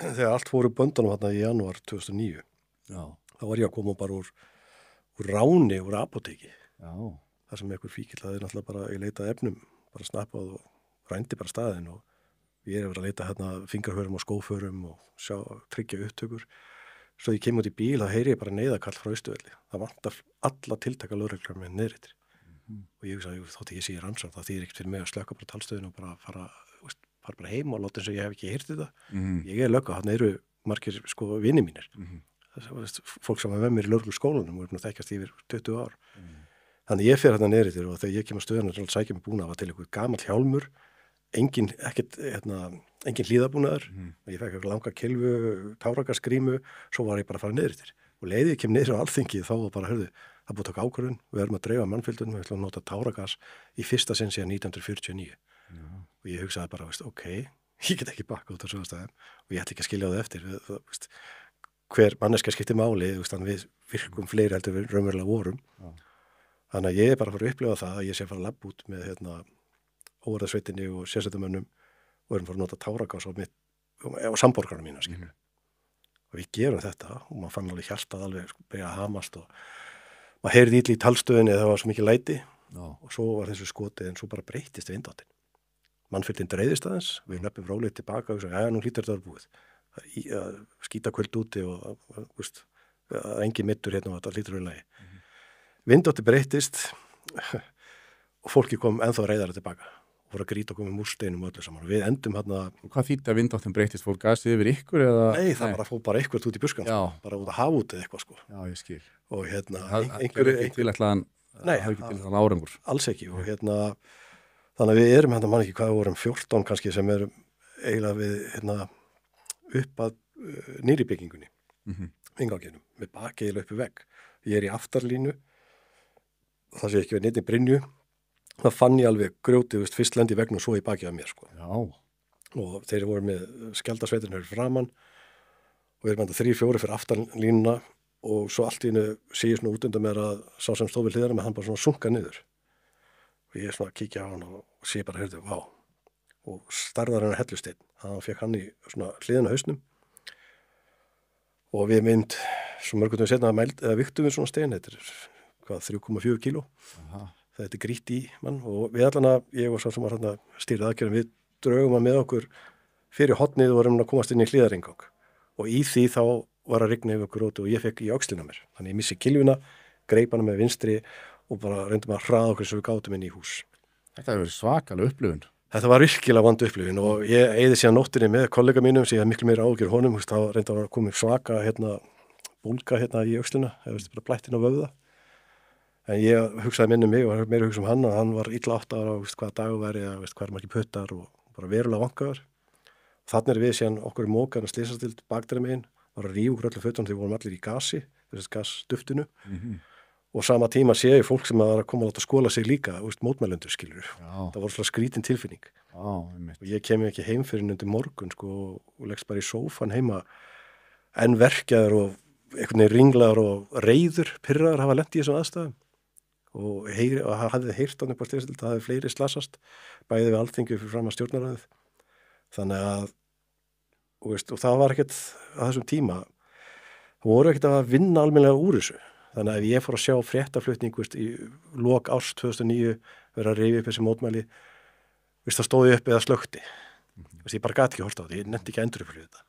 þegar allt fór upp böndunum þarna í janúar 2009, Já, þá var ég að koma bara úr ráni, úr apóteki, já, þar sem einhver fíkill hafði náttúrulega bara í leitað efnum, bara snappað og rændi bara staðinn og ég verið að leita hérna fingraförum og skóförum og tryggja upptökur. Svo ég kem út í bíl, þá heyri ég bara neyðarkall frá Austurvelli. Það vantar alla tiltaka lögreglur með niðritir. Og ég hugsa, þótt ég sé í rannsókn, það þýðir ekkert fyrir mig að slökka bara talstöðinu og bara fara bara heim og láta eins og ég hef ekki heyrt þetta. Ég er lögga, þarna eru margir sko vini mínir. Fólk sem var með mér í lögregluskólanum og er búin að þekkjast yfir 20 ár. Þannig ég fer hérna niðritir og þegar ég kem að stöðuna og sækja mig búna var til einhver gamall hjálmur, engin hlíðabúnaður og ég fekk langa kilfu, táragasgrímu, svo var ég bara að fara niðritir. Og leiði ég kem niður á Alþingi þá var bara, hörðu, það búið að taka ákvörðun, við erum að dreifa mannfjöldunum, við ætlum að nota táragas í fyrsta sinn síðan 1949. Og ég hugsaði bara, ok, ég get ekki bakka út á svona staðum og ég ætla ekki að skilja það eftir. Hver manneskja skiptir máli, við virkum fleiri heldur við raunverulega vorum. Þannig að ég er bara að fara að upplifa það að ég sé að fara að labba út með óvarðasveitinni og sérsveitamönnum og erum fara að nota táragas á samborgarna mína, skilur. Og við gerum þetta og maður fann alveg hjartað alveg byrja að hamast og maður heyrði illa í talstöðinni þegar það var svo mikið læti og svo var þessu skotið en svo bara breyttist vindáttin. Mannfjöldin dreifðist aðeins, við löpum rólega tilbaka og sagði, nú hlýtur þetta að vera búið. Skýta kvöld úti og engin mittur hérna og þetta hlýtur við lagi. Vindátti breyttist og fólki kom ennþá reiðara tilbaka og fór að grýta okkur með múrsteinum og öllu saman. Og við endum hérna... Og hvað þýddi að vindáttin breyttist? Fór gasið yfir ykkur eða? Nei, það bara fór bara eitthvað út í buskan, bara út að hafa út eða eitthvað, sko. Já, ég skil. Og hérna... Það er ekki tilætlaðan árangur. Alls ekki. Og hérna, þannig að við erum hérna, mann ekki hvað, við vorum 14 kannski sem erum eiginlega við upp að nýri byggingunni, inganginum, með bakið eiginlega upp í vegg. Ég er í aftarlínu, það sé ekki við neitt í brynju, það fann ég alveg grjótið, fyrst lendi í vegnu og svo í bakið af mér, sko. Já. Og þeir voru með skjaldasveitirinn fyrir framann og við erum enda 3-4 fyrir aftanlínuna og svo allt í einu sé ég svona út undan mér að sá sem stóð við hliðina með hann bara svona sunka niður. Og ég svona kíkja á hann og sé bara, heyrðu, vá. Og starðar hann hellusteinn. Hann fekk hann í svona hliðina hausnum og við mynd svo mörgum setna viktum við svona stein, þetta er 3,4 kíló. Þetta er grýtt í mann og við allan að, ég og svo sem var hérna stýrið aðgerðum, við draugum að með okkur fyrir hotnið og varum að komast inn í hliðaringang. Og í því þá var að rigna yfir okkur og ég fekk í öxlina mér. Þannig ég missi kilvina, greip hana með vinstri og bara reyndum að hraða okkur svo við gátum inn í hús. Þetta hefur verið svakalega upplifun. Þetta var virkilega vond upplifun og ég eyði síðan nóttinni með kollega mínum sem ég hafði miklu meira ágjör honum, þá reyndi að koma svaka bólga í öxlina, bara blættin á vöðva. En ég hugsaði minni mig og meira hugsa hann að hann var illa 8 ára og hvaða dagur væri hvað margir puttar og bara verulega vankaður. Þannig við síðan okkur í mókan að slysastild bakdæri megin, var að rífa okkur öllu fötunum þegar við vorum allir í gasi, gasduftinu. Og sama tíma sé ég fólk sem var að koma að láta skóla sig líka, mótmælendur, skilur. Það voru svona skrítin tilfinning. Og ég kem ekki heim fyrir undir morgun, sko, og leggst bara í sófan heima en verkjaður og einhvern veginn ringlaður og reiður, pirraður hafa lent í þessum aðstæðum. Og hafði heyrt hann upp á slysastild, það hafði fleiri slasast, bæði við Alþingi fyrir fram að stjórnarráðið. Þannig að, og það var ekkert að þessum tíma, það voru ekkert að vinna almennilega úr þessu. Þannig að ef ég fór að sjá fréttaflutning í lok árs 2009 vera að rifja upp þessi mótmæli, það stóði upp eða slökkti. Ég bara gat ekki horft á þetta, ég nefndi ekki að endurupplifa þetta.